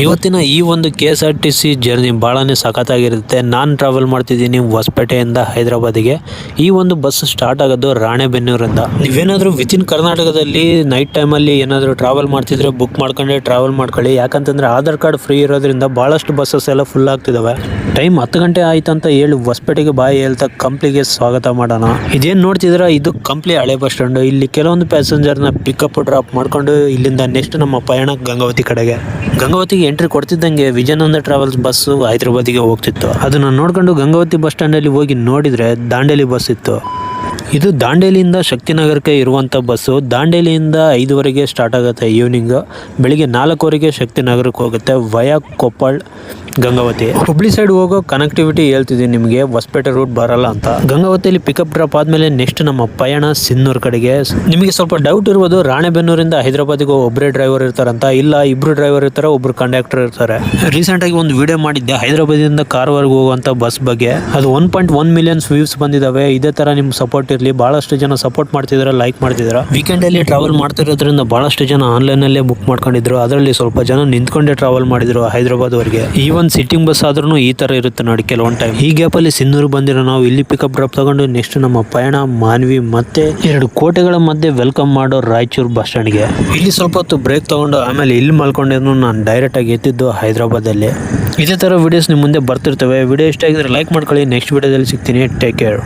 ಇವತ್ತಿನ ಈ ಒಂದು KSRTC ಜರ್ನಿ ಭಾಳನೇ ಸಖತ್ತಾಗಿರುತ್ತೆ. ನಾನು ಟ್ರಾವೆಲ್ ಮಾಡ್ತಿದ್ದೀನಿ ಹೊಸಪೇಟೆಯಿಂದ ಹೈದರಾಬಾದಿಗೆ. ಈ ಒಂದು ಬಸ್ ಸ್ಟಾರ್ಟ್ ಆಗೋದು ರಾಣೆಬೆನ್ನೂರಿಂದ. ನೀವೇನಾದರೂ ವಿತಿನ್ ಕರ್ನಾಟಕದಲ್ಲಿ ನೈಟ್ ಟೈಮಲ್ಲಿ ಏನಾದರೂ ಟ್ರಾವೆಲ್ ಮಾಡ್ತಿದ್ರೆ ಬುಕ್ ಮಾಡ್ಕೊಂಡೆ ಟ್ರಾವೆಲ್ ಮಾಡ್ಕೊಳ್ಳಿ. ಯಾಕಂತಂದರೆ ಆಧಾರ್ ಕಾರ್ಡ್ ಫ್ರೀ ಇರೋದ್ರಿಂದ ಭಾಳಷ್ಟು ಬಸ್ಸಸ್ ಎಲ್ಲ ಫುಲ್ ಆಗ್ತಿದ್ದಾವೆ. ಟೈಮ್ 10 ಗಂಟೆ ಆಯ್ತು ಅಂತ ಹೇಳಿ ಹೊಸಪೇಟೆಗೆ ಬಾಯಿ ಹೇಳ್ತಾ ಕಂಪ್ಲಿಗೆ ಸ್ವಾಗತ ಮಾಡೋಣ. ಇದೇನು ನೋಡ್ತಿದ್ರೆ ಇದು ಕಂಪ್ಲಿ ಹಳೆ ಬಸ್ ಸ್ಟ್ಯಾಂಡ್. ಇಲ್ಲಿ ಕೆಲವೊಂದು ಪ್ಯಾಸೆಂಜರ್ನ ಪಿಕಪ್ ಡ್ರಾಪ್ ಮಾಡ್ಕೊಂಡು ಇಲ್ಲಿಂದ ನೆಕ್ಸ್ಟ್ ನಮ್ಮ ಪಯಣ ಗಂಗಾವತಿ ಕಡೆಗೆ. ಗಂಗಾವತಿಗೆ ಎಂಟ್ರಿ ಕೊಡ್ತಿದ್ದಂಗೆ ವಿಜಯಾನಂದ ಟ್ರಾವೆಲ್ಸ್ ಬಸ್ಸು ಹೈದರಾಬಾದಿಗೆ ಹೋಗ್ತಿತ್ತು. ಅದನ್ನು ನೋಡ್ಕೊಂಡು ಗಂಗಾವತಿ ಬಸ್ ಸ್ಟ್ಯಾಂಡಲ್ಲಿ ಹೋಗಿ ನೋಡಿದರೆ ದಾಂಡೇಲಿ ಬಸ್ ಇತ್ತು. ಇದು ದಾಂಡೇಲಿಯಿಂದ ಶಕ್ತಿನಗರಕ್ಕೆ ಇರುವಂಥ ಬಸ್ಸು. ದಾಂಡೇಲಿಯಿಂದ 5 ಸ್ಟಾರ್ಟ್ ಆಗುತ್ತೆ ಈವ್ನಿಂಗ್. ಬೆಳಿಗ್ಗೆ 4 ಶಕ್ತಿನಗರಕ್ಕೆ ಹೋಗುತ್ತೆ ವಯಾ ಕೊಪ್ಪಳ್ ಗಂಗಾವತಿ. ಹುಬ್ಳಿ ಸೈಡ್ ಹೋಗೋ ಕನೆಕ್ಟಿವಿಟಿ ಹೇಳ್ತಿದ್ದೀನಿ ನಿಮಗೆ, ಹೊಸಪೇಟೆ ರೂಟ್ ಬರಲ್ಲ ಅಂತ. ಗಂಗಾವತಿಯಲ್ಲಿ ಪಿಕಪ್ ಡ್ರಾಪ್ ಆದಮೇಲೆ ನೆಕ್ಸ್ಟ್ ನಮ್ಮ ಪಯಣ ಸಿನ್ನೂರು ಕಡೆಗೆ. ನಿಮಗೆ ಸ್ವಲ್ಪ ಡೌಟ್ ಇರ್ಬೋದು, ರಾಣೆಬೆನ್ನೂರಿಂದ ಹೈದರಾಬಾದಿಗೆ ಒಬ್ಬರೇ ಡ್ರೈವರ್ ಇರ್ತಾರಂತ. ಇಲ್ಲ, 2 ಡ್ರೈವರ್ ಇರ್ತಾರೆ, ಒಬ್ಬರು ಕಂಡಕ್ಟರ್ ಇರ್ತಾರೆ. ರೀಸೆಂಟಾಗಿ ಒಂದು ವಿಡಿಯೋ ಮಾಡಿದ್ದೆ ಹೈದರಾಬಾದಿಂದ ಕಾರವಾರ್ಗೆ ಹೋಗುವಂಥ ಬಸ್ ಬಗ್ಗೆ. ಅದು 1.1 ಮಿಲಿಯನ್ ವ್ಯೂಸ್ ಬಂದಿದ್ದಾವೆ. ಇದೇ ಥರ ನಿಮ್ಮ ಸಪೋರ್ಟ್ ಇರಲಿ. ಭಾಳಷ್ಟು ಜನ ಸಪೋರ್ಟ್ ಮಾಡ್ತಿದ್ದಾರೆ, ಲೈಕ್ ಮಾಡ್ತಿದ್ದಾರೆ. ವೀಕೆಂಡಲ್ಲಿ ಟ್ರಾವೆಲ್ ಮಾಡ್ತಿರೋದ್ರಿಂದ ಭಾಳಷ್ಟು ಜನ ಆನ್ಲೈನಲ್ಲೇ ಬುಕ್ ಮಾಡ್ಕೊಂಡಿದ್ರು. ಅದರಲ್ಲಿ ಸ್ವಲ್ಪ ಜನ ನಿಂತ್ಕೊಂಡೇ ಟ್ರಾವೆಲ್ ಮಾಡಿದ್ರು ಹೈದರಾಬಾದ್ವರೆಗೆ. ಈ ಒಂದು ಸಿಟ್ಟಿಂಗ್ ಬಸ್ ಆದ್ರೂ ಈ ಥರ ಇರುತ್ತೆ ನೋಡಿ ಕೆಲವೊಂದು ಟೈಮ್. ಈ ಗ್ಯಾಪಲ್ಲಿ ಸಿನ್ನೂರು ಬಂದಿರೋ ನಾವು ಇಲ್ಲಿ ಪಿಕಪ್ ಡ್ರಾಪ್ ತಗೊಂಡು ನೆಕ್ಸ್ಟ್ ನಮ್ಮ ಪಯಣ ಮಾನ್ವಿ ಮತ್ತೆ 2 ಕೋಟೆಗಳ ಮಧ್ಯೆ ವೆಲ್ಕಮ್ ಮಾಡೋ ರಾಯಚೂರು ಬಸ್ ಸ್ಟ್ಯಾಂಡ್ಗೆ. ಇಲ್ಲಿ ಸ್ವಲ್ಪ ಹೊತ್ತು ಬ್ರೇಕ್ ತಗೊಂಡು ಆಮೇಲೆ ಇಲ್ಲಿ ಮಲ್ಕೊಂಡಿದ್ದು ನಾನು ಡೈರೆಕ್ಟಾಗಿ ಎತ್ತಿದ್ದು ಹೈದರಾಬಾದಲ್ಲಿ. ಇದೇ ಥರ ವಿಡಿಯೋಸ್ ನಿಮ್ಮ ಮುಂದೆ ಬರ್ತಿರ್ತವೆ. ವಿಡಿಯೋ ಇಷ್ಟ ಆಗಿದ್ರೆ ಲೈಕ್ ಮಾಡ್ಕೊಳ್ಳಿ. ನೆಕ್ಸ್ಟ್ ವಿಡಿಯೋದಲ್ಲಿ ಸಿಗ್ತೀನಿ. Take care.